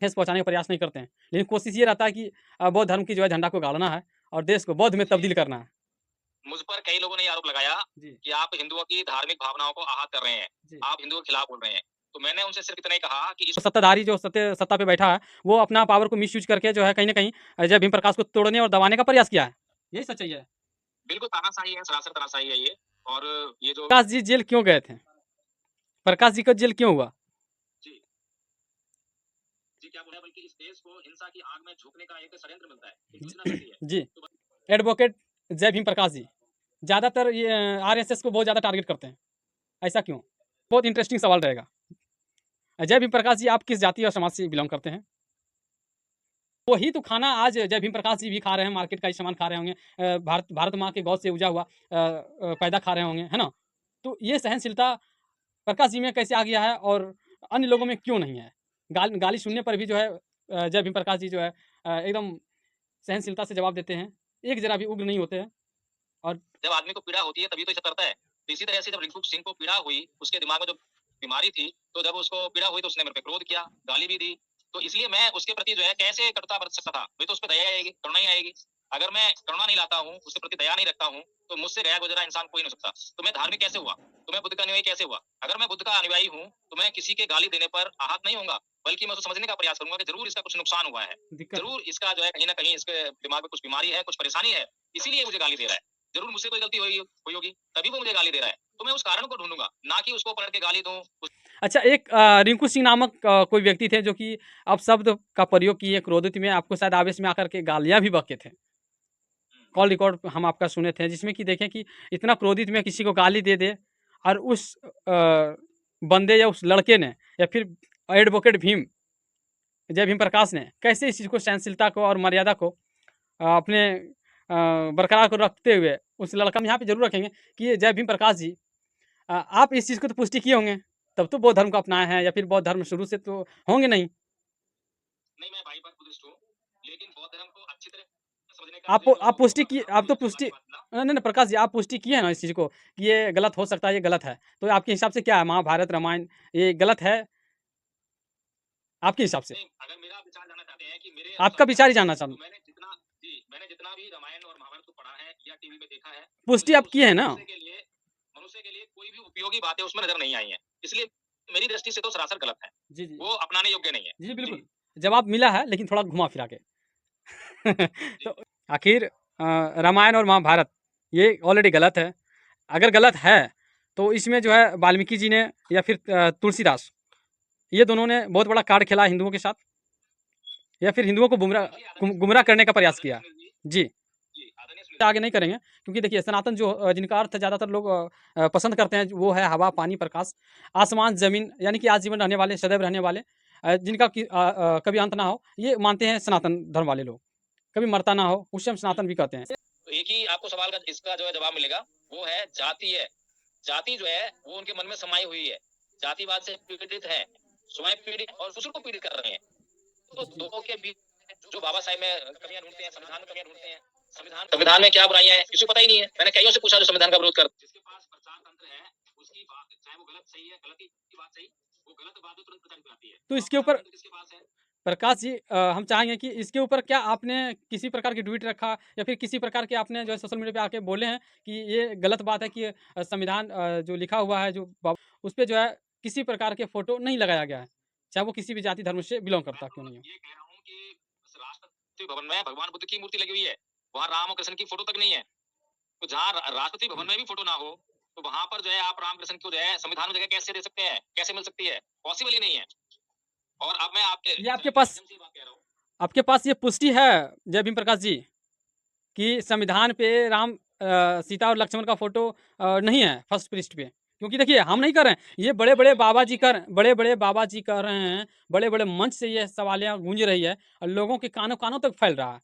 ठेस पहुँचाने का प्रयास नहीं करते हैं। लेकिन कोशिश ये रहता है कि बौद्ध धर्म की जो है झंडा को गाड़ना है और देश को बौद्ध में तब्दील करना है। मुझ पर कई लोगों ने ये आरोप लगाया जी, कि आप हिंदुओं की धार्मिक भावनाओं को आहत कर रहे हैं। जी। आप हिंदुओं के खिलाफ बोल रहे हैं। तो मैंने उनसे सिर्फ इतना ही कहा कि इस सत्ताधारी जो सत्ता पे बैठा है, वो अपना पावर को मिसयूज़ करके जो है कहीं न कहीं जय भीम प्रकाश को तोड़ने और दबाने का प्रयास किया है। यही सच्चाई है। बिल्कुल तानाशाही है, सरासर तानाशाही है ये। और ये जो प्रकाश जी जेल क्यों गए थे? प्रकाश जी का जेल क्यों हुआ? जी, जी क्या बोले बल्कि इस देश को हिंसा की आग में झोंकने का एक षड्यंत्र मिलता है, एक योजना मिलती है। जी, तो एडवोकेट जय भीम प्रकाश जी। ज़्यादातर ये आरएसएस को बहुत ज़्यादा टारगेट करते हैं। ऐसा क्यों? बहुत इंटरेस्टिंग सवाल रहेगा। जय भीम प्रकाश जी आप किस जाति और समाज से बिलॉन्ग करते हैं? वही तो खाना आज जय भीम प्रकाश जी भी खा रहे हैं, मार्केट का ही सामान खा रहे होंगे। भारत भारत माँ के गौ से उपजा हुआ पैदा खा रहे होंगे, है ना? तो ये सहनशीलता प्रकाश जी में कैसे आ गया है और अन्य लोगों में क्यों नहीं है? गाली सुनने पर भी जो है जय भीम प्रकाश जी जो है एकदम सहनशीलता से जवाब देते हैं। एक ज़रा भी उग्र नहीं होते हैं और जब आदमी को पीड़ा होती है तभी तो ये सब करता है। तो इसी तरह से जब रिंकू सिंह को पीड़ा हुई, उसके दिमाग में जो बीमारी थी, तो जब उसको पीड़ा हुई तो उसने मेरे पे क्रोध किया, गाली भी दी। तो इसलिए मैं उसके प्रति जो है कैसे कटुता बरत सकता था? मुझे तो उस पे दया आएगी, करुणा ही आएगी। अगर मैं करुणा नहीं लाता हूँ, उसके प्रति दया नहीं रखता हूँ, तो मुझसे गया गुज़रा इंसान कोई नहीं हो सकता। तो मैं धार्मिक कैसे हुआ? तो मैं बुद्ध का अनुयायी कैसे हुआ? अगर मैं बुद्ध का अनुयायी हूँ, तो मैं किसी के गाली देने पर आहत नहीं होऊँगा, बल्कि मैं उसे समझने का प्रयास करूँगा कि ज़रूर इसका कुछ नुकसान हुआ है। दिक्कत है। ज़रूर इसका जो है कहीं न कहीं इसके दिमाग में कुछ बीमारी है, कुछ परेशानी है, इसीलिए मुझे गाली दे रहा है। ज़रूर मुझसे कोई गलती हुई होगी, तभी वो मुझे गाली दे रहा है। तो मैं उस कारण को ढूँढूँगा, ना कि उसको पकड़ के गाली दूँ। अच्छा एक रिंकू सिंह नामक कोई व्यक्ति थे जो कि अपशब्द का प्रयोग किए क्रोधित में आपको शायद आवेश में आकर के गालियाँ भी बके थे। कॉल रिकॉर्ड हम आपका सुने थे जिसमें कि देखें कि इतना क्रोधित में किसी को गाली दे दे और उस बंदे या उस लड़के ने या फिर एडवोकेट भीम जय भीम प्रकाश ने कैसे इस चीज़ को सहनशीलता को और मर्यादा को अपने बरकरार को रखते हुए उस लड़का हम यहाँ पे ज़रूर रखेंगे कि ये जय भीम प्रकाश जी आप इस चीज़ को तो पुष्टि किए होंगे, तब तो बौद्ध धर्म को अपनाए हैं या फिर बौद्ध धर्म शुरू से तो होंगे नहीं। नहीं, मैं भाई पर बुद्धिस्ट हूँ, लेकिन बौद्ध धर्म को अच्छी तरह समझने का मुझे जो आप पुष्टि मौका किए मिला, वो आप तो मुझे अच्छी पुष्टि बात मिला। नहीं, नहीं प्रकाश जी आप पुष्टि किए हैं ना इस चीज़ को कि ये गलत हो सकता है, ये गलत है। तो आपके हिसाब से क्या है महाभारत, रामायण ये गलत है आपके हिसाब से? नहीं, अगर मेरा विचार जानना चाहते हैं कि मेरे आपका अनुसार क्या विचार ही है, जानना तो चाहूँ मैंने जितना भी रामायण और महाभारत को पढ़ा है या टीवी में देखा है, पुष्टि मुझे आप किए उसमें हैं ना? मनुष्य के लिए कोई भी उपयोगी बातें उसमें नज़र नहीं आई हैं। इसलिए मेरी दृष्टि से तो सरासर गलत है। जी, जी। वो अपनाने योग्य नहीं है। जी, जी, बिल्कुल। जवाब मिला है लेकिन थोड़ा घुमा-फिरा के। जी। तो आखिर रामायण और महाभारत ये ऑलरेडी गलत है। अगर गलत है तो इसमें जो है वाल्मीकि जी ने या फिर तुलसीदास ये दोनों ने बहुत बड़ा कार्ड खेला हिंदुओं के साथ या फिर हिंदुओं को देखिए आदरणीय गुमराह करने का प्रयास आदरणीय किया। सुनील जी जी, जी, आदरणीय सुनील जी। आगे नहीं करेंगे क्योंकि देखिए सनातन जो जिनका अर्थ ज़्यादातर लोग पसंद करते हैं वो है हवा, पानी, प्रकाश, आसमान, ज़मीन यानी कि आजीवन रहने वाले, सदैव रहने वाले जिनका कभी अंत ना हो, ये मानते हैं सनातन धर्म वाले लोग। कभी मरता ना हो, उसे हम हुँ। सनातन भी कहते हैं। तो एक ही आपको सवाल का इसका जो है जवाब मिलेगा, वो है जाति है। जाति जो है वो उनके मन में समाई हुई है। जातिवाद से पीड़ित है, स्वयं पीड़ित और दूसरों को पीड़ित कर रहे हैं। तो जी। दोनों के बीच जो बाबा साहेब में कमियां ढूंढते हैं, संविधान में कमियां ढूंढते हैं। संविधान में क्या बुराइयां हैं किसी को पता ही नहीं है। मैंने कईयों से पूछा जो संविधान का विरोध कर जिसके पास प्रचार तंत्र है, उसकी बात चाहे वो गलत सही है, गलती की बात सही, वो गलत बात भी तुरंत प्रचारित कराती है। तो और इसके प्रचार ऊपर तंत्र किसके पास है? प्रकाश जी हम चाहेंगे कि इसके ऊपर क्या आपने किसी प्रकार की ट्वीट रखा या फिर किसी प्रकार के आपने जो है सोशल मीडिया पे आके बोले हैं कि ये गलत बात है कि संविधान जो लिखा हुआ है उस पे जो है किसी प्रकार के फ़ोटो नहीं लगाया गया है, चाहे वो किसी भी जाति धर्म से बिलॉन्ग मैं करता क्यों तो नहीं हो। ये कह रहा हूँ कि उस राष्ट्रपति भवन में भगवान बुद्ध की मूर्ति लगी हुई है। वहाँ राम और कृष्ण की फोटो तक नहीं है। तो जहाँ राष्ट्रपति भवन में भी फोटो ना हो, तो वहाँ पर जो है आप राम कृष्ण को जो है संविधान में जगह कैसे दे सकते हैं? कैसे मिल सकती है? पॉसिबल ही नहीं है। और अब मैं आपके ये चैनल के माध्यम से ये बात कह रहा हूँ। आपके पास ये पुष्टि है जय भीम प्रकाश जी कि संविधान पे राम सीता और लक्ष्मण का फ़ोटो नहीं है फर्स्ट पृष्ठ पे। क्योंकि देखिए हम नहीं कर रहे हैं, ये बड़े-बड़े बाबा जी कर रहे हैं, बड़े-बड़े मंच से ये सवालियाँ गूँज रही है और लोगों के कानों-कानों तक फैल रहा है।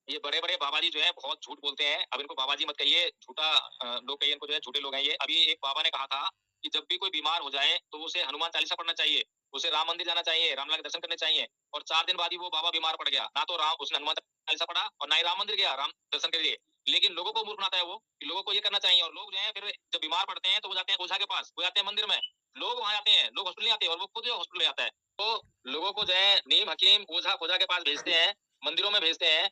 ये बड़े-बड़े बाबा जी जो है बहुत झूठ बोलते हैं। अब इनको बाबा जी मत कहिए, झूठा लोग कहिए इनको जो है झूठे लोग हैं ये। अभी एक बाबा ने कहा था कि जब भी कोई बीमार हो जाए तो उसे हनुमान चालीसा पढ़ना चाहिए, उसे राम मंदिर जाना चाहिए, रामलला के दर्शन करने चाहिए। और 4 दिन बाद ही वो बाबा बीमार पड़ गया। ना तो राम उसने हनुमान चालीसा पढ़ा और ना ही राम मंदिर गया राम दर्शन के लिए। लेकिन लोगों को मूर्ख बनाता है वो, कि लोगों को ये करना चाहिए और लोग जो हैं फिर जब बीमार पड़ते हैं तो वो जाते हैं ओझा के पास, वो जाते हैं मंदिर में। लोग वहां आते हैं, लोग हॉस्पिटल नहीं आते और वो खुद जो हॉस्पिटल में आता है। तो लोगों को जो है नीम हकीम ओझा खोजा के पास भेजते हैं, मंदिरों में भेजते हैं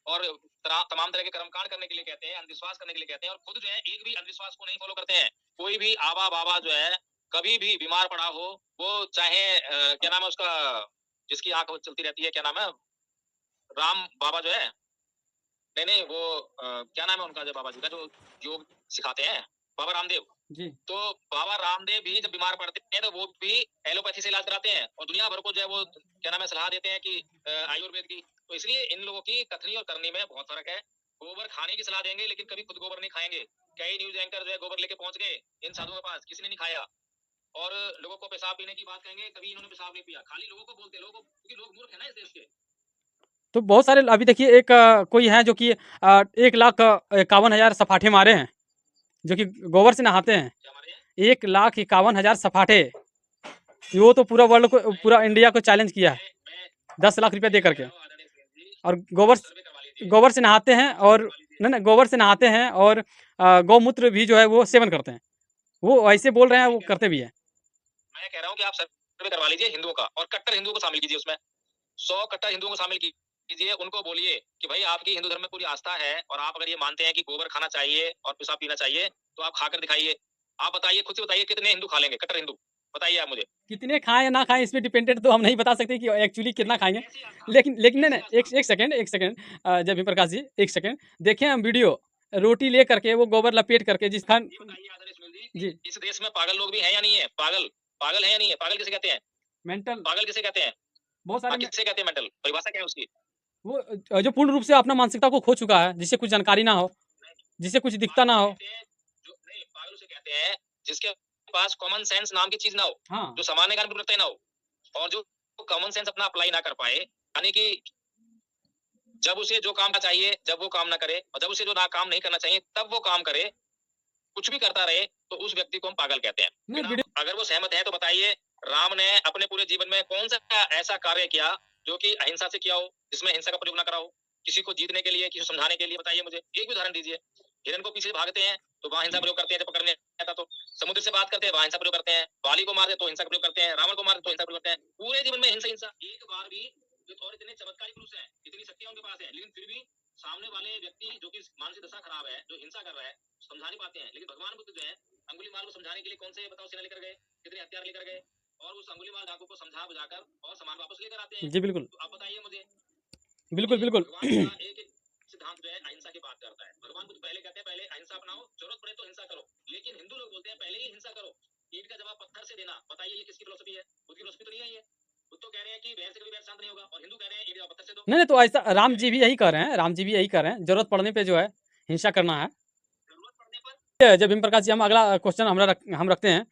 और तमाम तरह के कर्मकांड करने के लिए कहते हैं, अंधविश्वास करने के लिए कहते हैं और खुद जो है एक भी अंधविश्वास को नहीं फॉलो करते हैं। कोई भी आबा बाबा जो है कभी भी बीमार पड़ा हो, वो चाहे क्या नाम है उसका, जिसकी आंख चलती रहती है, क्या नाम है, राम बाबा जो है, नहीं नहीं वो क्या नाम है उनका, जो बाबा जी का जो योग सिखाते हैं, बाबा रामदेव। जी। तो बाबा रामदेव भी जब बीमार पड़ते हैं तो वो भी एलोपैथी से इलाज कराते हैं और दुनिया भर को जो है वो क्या नाम है सलाह देते हैं कि आयुर्वेद की। तो इसलिए इन लोगों की कथनी और करनी में बहुत फर्क है। गोबर खाने की सलाह देंगे लेकिन कभी खुद गोबर नहीं खाएंगे। कई न्यूज एंकर जो है गोबर लेके पहुंच गए इन साधुओं के पास, किसी ने नहीं खाया। और लोगों को पेशाब पीने की बात कहेंगे, कभी इन्होंने पेशाब नहीं पिया, खाली लोगों को बोलते हैं, लोगों को, क्योंकि लोग मूर्ख है ना इस देश के। तो बहुत सारे अभी देखिए एक कोई है जो कि 1,51,000 सफाठे मारे हैं, जो कि गोबर से नहाते हैं। क्या हमारे यहाँ 1,51,000 सफाठे, वो तो पूरा वर्ल्ड को, पूरा इंडिया को चैलेंज किया है मैं 10 लाख रुपया दे मैं कह करके। रहा हूँ आदरणीय श्री जी, और आप सर्वे करवा लीजिए, गोबर से नहाते हैं और करवा लीजिए। नहीं नहीं, गोबर से नहाते हैं और गौमूत्र भी जो है वो सेवन करते हैं। वो ऐसे बोल रहे हैं, वो करते भी हैं। मैं कह रहा हूँ कि आप सर्वे करवा लीजिए हिंदुओं का और कट्टर हिंदुओं को शामिल कीजिए उसमें। 100 कट्टर हिंदुओं को शामिल कीजिए, उनको बोलिए कि भाई आपकी हिंदू धर्म में पूरी आस्था है और आप अगर ये मानते हैं कि गोबर खाना चाहिए और पेशाब पीना चाहिए तो आप खाकर दिखाइए। आप बताइए, खुद से बताइए कितने हिंदू खा लेंगे, कट्टर हिंदू बताइए आप मुझे। कितने खाएं या ना खाएं, इस पे डिपेंडेंट तो हम नहीं बता सकते कि एक्चुअली कितना खाएंगे। कैसी आस्था, लेकिन लेकिन नहीं कैसी नहीं, एक आस्था। एक सेकंड, एक सेकंड, जय भीम प्रकाश जी, एक सेकंड। देखें हम वीडियो, रोटी ले करके वो गोबर लपेट करके जिस खान। ये बताइए आदरणीय सुनील जी जी। कि इस देश में पागल लोग भी हैं या नहीं है? पागल, पागल है या नहीं है? पागल किसे कहते हैं? मेंटल, पागल किसे कहते हैं? बहुत हाँ, सारे किसे कहते हैं मेंटल? परिभाषा क्या है उसकी? वो जो पूर्ण रूप से अपना मानसिकता को खो चुका है, जिससे कुछ जानकारी ना हो, जिससे कुछ दिखता ना पागल उसे हो। कहते हैं जो, नहीं, पागल उसे कहते हैं जिसके पास कॉमन सेंस नाम की चीज ना हो, हाँ, जो सामान्य ज्ञान प्रवृत्ति ना हो और जो कॉमन सेंस अपना अप्लाई ना कर पाए, यानी कि जब उसे जो काम चाहिए जब वो काम ना करे और जब उसे जो ना काम नहीं करना चाहिए तब वो काम करे, कुछ भी करता रहे, तो उस व्यक्ति को हम पागल कहते हैं। नहीं बिना, वीडियो। अगर वो सहमत है तो बताइए, राम ने अपने पूरे जीवन में कौन सा ऐसा कार्य किया जो कि अहिंसा से किया हो, जिसमें हिंसा का प्रयोग ना करा हो, किसी को जीतने के लिए, किसी को समझाने के लिए? बताइए मुझे एक भी उदाहरण दीजिए। हिरण को पीछे भागते हैं तो वहां हिंसा प्रयोग करते हैं, जब पकड़ने आता तो समुद्र से बात करते हैं वहां हिंसा प्रयोग करते हैं, बाली को मारते तो हिंसा प्रयोग करते हैं, रावण को मारते तो हिंसा प्रयोग करते हैं। पूरे जीवन में हिंसा हिंसा, एक बार भी। और इतने चमत्कारी पुरुष हैं, इतनी शक्तियां उनके पास है, लेकिन फिर भी सामने वाले व्यक्ति जो कि मानसिक दशा खराब है, जो हिंसा कर रहा है, समझा नहीं पाते हैं। लेकिन भगवान बुद्ध जो है अंगुलीमाल को समझाने के लिए कौन से बताओ सेना लेकर गए, कितने हथियार लेकर गए और उस अंगुलीमाल डाकू को समझा बुझाकर और सामान वापस लेकर आते हैं। जी बिल्कुल, तो आप बताइए मुझे बिल्कुल, कि बिल्कुल। भगवान का एक एक सिद्धांत जो है अहिंसा की बात करता है। भगवान बुद्ध पहले कहते हैं पहले अहिंसा अपनाओ, जरूरत पड़े तो हिंसा करो, लेकिन हिंदू लोग बोलते हैं पहले ही हिंसा करो, ईंट का जवाब पत्थर से देना। बताइए ये किसकी फिलोसफी है? बुद्ध की फिलोसफी तो नहीं है ये। बुद्ध तो कह रहे हैं कि बैर से कभी बैर शांत नहीं होगा और हिंदू कह रहे हैं ईंट का पत्थर से दो। नहीं नहीं, तो ऐसा राम जी भी यही कह रहे हैं, राम जी भी यही कह रहे हैं, जरूरत पड़ने पे जो है हिंसा करना है। जरूरत पड़ने पर जय भीम प्रकाश जी, हम अगला क्वेश्चन हम रखते हैं।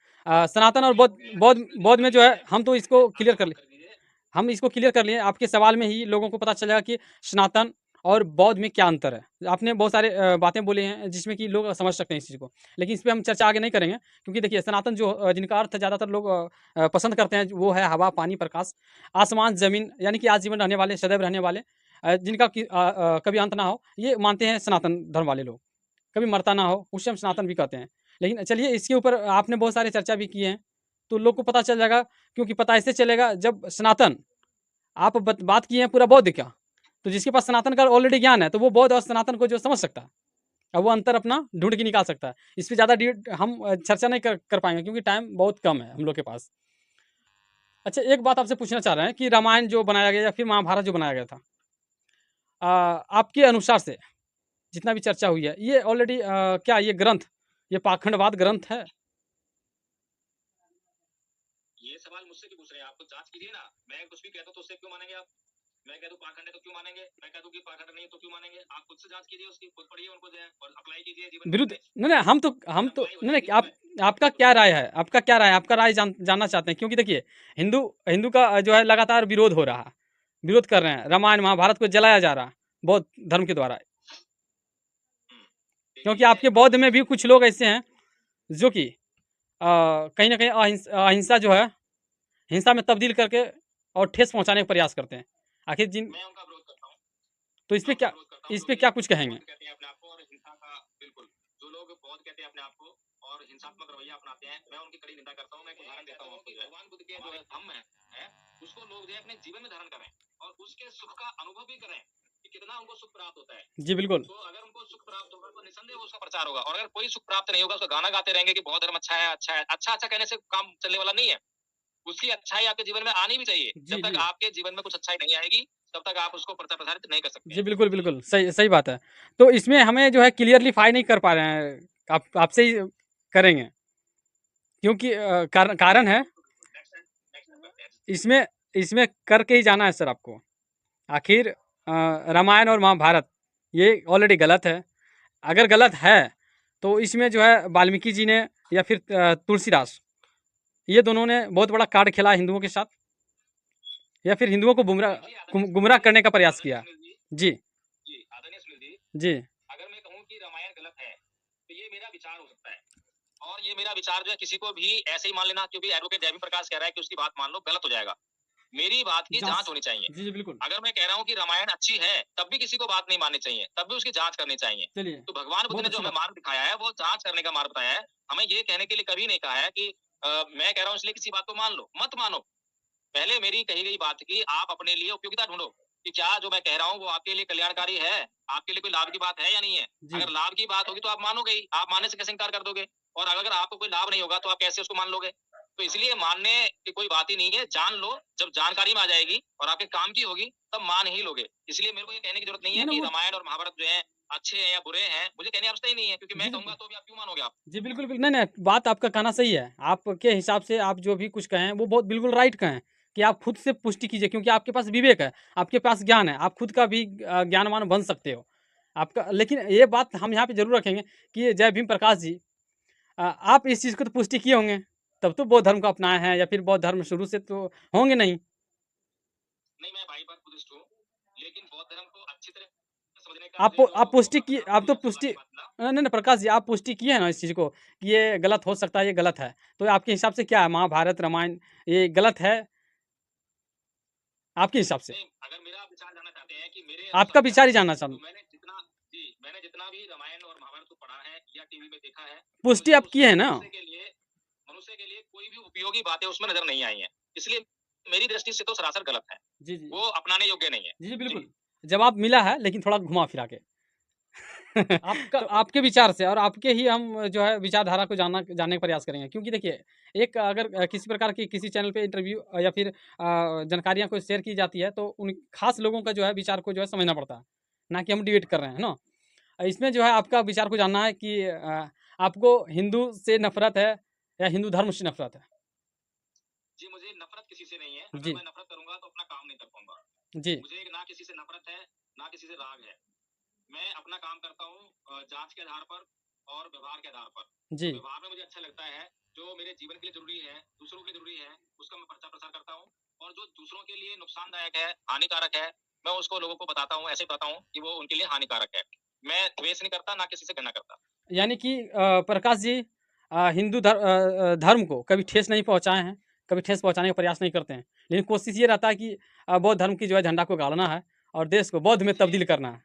सनातन और बौद्ध में जो है, हम तो इसको क्लियर कर ले, कर दीजिए। हम इसको क्लियर कर लिए। आपके सवाल में ही लोगों को पता चलेगा कि सनातन और बौद्ध में क्या अंतर है। आपने बहुत सारे बातें बोली हैं जिसमें कि लोग समझ सकते हैं इस चीज़ को, लेकिन इस पे हम चर्चा आगे नहीं करेंगे, क्योंकि देखिए सनातन जो जिनका अर्थ ज़्यादातर लोग पसंद करते हैं, वो है हवा, पानी, प्रकाश, आसमान, ज़मीन, यानी कि आजीवन रहने वाले, सदैव रहने वाले, जिनका कभी अंत ना हो, ये मानते हैं सनातन धर्म वाले लोग। कभी मरता ना हो, उसे हम सनातन भी कहते हैं। लेकिन चलिए, इसके ऊपर आपने बहुत सारी चर्चा भी की है, तो लोग को पता चल जाएगा, क्योंकि पता ऐसे चलेगा जब सनातन, आप बात किए हैं पूरा बौद्ध का, तो जिसके पास सनातन का ऑलरेडी ज्ञान है, तो वो बौद्ध और सनातन को जो समझ सकता है, अब वो अंतर अपना ढूंढ के निकाल सकता है। इस पर ज़्यादा हम चर्चा नहीं कर पाएंगे, क्योंकि टाइम बहुत कम है हम लोग के पास। अच्छा, एक बात आपसे पूछना चाह रहे हैं कि रामायण जो बनाया गया या फिर महाभारत जो बनाया गया था, आपके अनुसार से जितना भी चर्चा हुई है, ये ऑलरेडी क्या ये ग्रंथ, ये पाखंडवाद ग्रंथ है? ये सवाल मुझसे क्यों पूछ रहे हैं? आप तो जांच कीजिए ना। मैं कुछ भी कहता हूं तो उससे क्यों मानेंगे आप? मैं कह दूं पाखंड है तो क्यों मानेंगे? मैं कह दूं कि पाखंड नहीं है तो क्यों मानेंगे? आप खुद से जांच कीजिए, उसकी खुद पढ़िए उनको जो है और अप्लाई कीजिए जीवन में विरुद्ध अपने। नहीं नहीं, हम तो अप्लाई हो नहीं जाएगी नहीं, वो आप, में। आपका क्या राय है, आपका क्या राय है, आपका राय जानना चाहते हैं, क्योंकि देखिए हिंदू हिंदू का जो है लगातार विरोध हो रहा है, विरोध कर रहे हैं, रामायण महाभारत को जलाया जा रहा है बौद्ध धर्म के द्वारा, क्योंकि देखिए आपके बौद्ध में भी कुछ लोग ऐसे हैं जो कि कहीं ना कहीं अहिंसा जो है हिंसा में तब्दील करके और ठेस पहुंचाने का प्रयास करते हैं। आखिर जिन, मैं उनका विरोध करता हूँ। तो मैं उनका विरोध करता हूँ इस जो पे कि क्या कुछ कहेंगे? बौद्ध कहते हैं अपने आप को और हिंसा का, बिल्कुल, जो लोग बौद्ध कहते हैं अपने आप को और हिंसात्मक रवैया अपनाते हैं, मैं उनकी कड़ी निंदा करता हूँ। मैं एक उदाहरण देता हूँ आपको, भगवान बुद्ध के जो धम्म है उसको लोग जो है अपने जीवन में धारण करें और उसके सुख का अनुभव भी करें कि कितना उनको सुख प्राप्त होता है। जी बिल्कुल। तो अगर उनको सुख प्राप्त होगा तो निसंदेह उसका प्रचार होगा, और अगर कोई सुख प्राप्त नहीं होगा उसका गाना गाते रहेंगे कि बहुत धर्म अच्छा है, अच्छा है। अच्छा अच्छा कहने से काम चलने वाला नहीं है, उसकी अच्छाई आपके जीवन में आनी भी चाहिए। जी जब तक जी आपके जीवन में कुछ अच्छाई नहीं आएगी तब तक आप उसको प्रचार प्रसारित नहीं कर सकते जी हैं। बिल्कुल बिल्कुल, सही सही बात है। तो इसमें हमें जो है क्लियरलीफाई नहीं कर पा रहे हैं, आप आपसे ही करेंगे, क्योंकि कारण है नेक्स्ट टाइम करते हैं। इसमें, इसमें करके ही जाना है सर आपको। आखिर रामायण और महाभारत ये ऑलरेडी गलत है। अगर गलत है तो इसमें जो है वाल्मीकि जी ने या फिर तुलसीदास, ये दोनों ने बहुत बड़ा कार्ड खेला हिंदुओं के साथ, या फिर हिंदुओं को गुमराह करने का प्रयास किया। जी जी आदरणीय सुनील जी, जी अगर मैं कहूँ कि रामायण गलत है तो ये मेरा विचार हो सकता है, और ये मेरा विचार जो है किसी को भी ऐसे ही मान लेना क्योंकि एडवोकेट जयवी प्रकाश कह रहा है कि उसकी बात मान लो, गलत हो जाएगा। मेरी बात की जांच होनी चाहिए। जी जी बिल्कुल। अगर मैं कह रहा हूँ कि रामायण अच्छी है तब भी किसी को बात नहीं माननी चाहिए, तब भी उसकी जांच करनी चाहिए। चलिए, तो भगवान बुद्ध बहुत ने जो अच्छी हमें बात। मार्ग दिखाया है वो जांच करने का मार्ग बताया है। हमें ये कहने के लिए कभी नहीं कहा है कि मैं कह रहा हूँ इसलिए किसी बात को मान लो, मत मानो। पहले मेरी कही गई बात की आप अपने लिए उपयोगिता ढूंढो कि क्या जो मैं कह रहा हूँ वो आपके लिए कल्याणकारी है, आपके लिए कोई लाभ की बात है या नहीं है। जी अगर लाभ की बात होगी तो आप मानोगे ही, आप मानने से कैसे इनकार कर दोगे, और अगर आपको कोई लाभ नहीं होगा तो आप कैसे उसको मान लोगे। तो इसलिए मानने की कोई बात ही नहीं है, जान लो, जब जानकारी में आ जाएगी और आपके काम की होगी तब मान ही लोगे। इसलिए मेरे को ये कहने की जरूरत नहीं है ना कि वो रामायण और महाभारत जो है अच्छे हैं या बुरे हैं, मुझे कहने की आवश्यकता ही नहीं है, क्योंकि जी मैं जी कहूंगा तो भी आप क्यों मानोगे आप। जी बिल्कुल बिल्कुल, नहीं नहीं, बात आपका कहना सही है। आपके हिसाब से आप जो भी कुछ कहें वो बहुत बिल्कुल राइट कहें, कि आप खुद से पुष्टि कीजिए, क्योंकि आपके पास विवेक है, आपके पास ज्ञान है, आप खुद का भी ज्ञानवान बन सकते हो आपका। लेकिन ये बात हम यहाँ पे जरूर रखेंगे कि ये जय भीम प्रकाश जी, आप इस चीज़ को तो पुष्टि किए होंगे, तब तो बौद्ध धर्म को अपनाए हैं, या फिर बौद्ध धर्म शुरू से तो होंगे नहीं। नहीं, मैं भाई पर बुद्धिस्ट हूँ, लेकिन बौद्ध धर्म को अच्छी तरह समझने का मुझे जो आप पुष्टि की, अनुभव आप तो या पुष्टि, सौभाग्य मिला। नहीं नहीं प्रकाश जी, आप पुष्टि किए हैं ना इस चीज़ को कि ये गलत हो सकता है, ये गलत है। तो आपके हिसाब से क्या है, महाभारत रामायण ये गलत है आपके हिसाब से? नहीं, अगर मेरा विचार जानना चाहते हैं कि मेरे आपका अनुसार क्या विचार ही है, जानना तो चाहूँ। मैंने जितना भी रामायण और महाभारत को पढ़ा है या टीवी में देखा है, पुष्टि मुझे आप किए उसमें हैं ना? मनुष्य के लिए कोई भी उपयोगी बातें उसमें नजर नहीं आई हैं। इसलिए मेरी दृष्टि से तो सरासर गलत है, जी जी वो अपनाने योग्य नहीं है। जी जी जी। बिल्कुल। जवाब मिला है, लेकिन थोड़ा घुमा फिरा के। आपका तो आपके विचार से और आपके ही हम जो है विचारधारा को जानने का प्रयास करेंगे, क्योंकि देखिए, एक अगर किसी प्रकार की किसी चैनल पे इंटरव्यू या फिर जानकारियाँ को शेयर की जाती है, तो उन खास लोगों का जो है विचार को जो है समझना पड़ता है, ना कि हम डिबेट कर रहे हैं, है ना? इसमें जो है आपका विचार को जानना है कि आपको हिंदू से नफ़रत है या हिंदू धर्म से नफ़रत है? जी, मुझे नफरत किसी से नहीं है। अगर जी, मैं नफरत करूंगा तो अपना काम नहीं कर पाऊंगा। जी, मुझे ना किसी से नफरत है, ना किसी से राग है। मैं अपना काम करता हूँ जांच के आधार पर और व्यवहार के आधार पर। तो जी, व्यवहार में मुझे अच्छा लगता है, जो मेरे जीवन के लिए जरूरी है, दूसरों के लिए जरूरी है, उसका मैं प्रचार प्रसार करता हूँ। और जो दूसरों के लिए नुकसानदायक है, हानिकारक है, मैं उसको लोगों को बताता हूँ, ऐसे बताता हूँ कि वो उनके लिए हानिकारक है। मैं द्वेष नहीं करता, ना किसी से घृणा करता। यानी कि प्रकाश जी धर्म को कभी ठेस नहीं पहुँचाए हैं, कभी ठेस पहुँचाने का प्रयास नहीं करते हैं। लेकिन कोशिश ये रहता है कि बौद्ध धर्म की जो है झंडा को गाड़ना है और देश को बौद्ध में तब्दील करना है।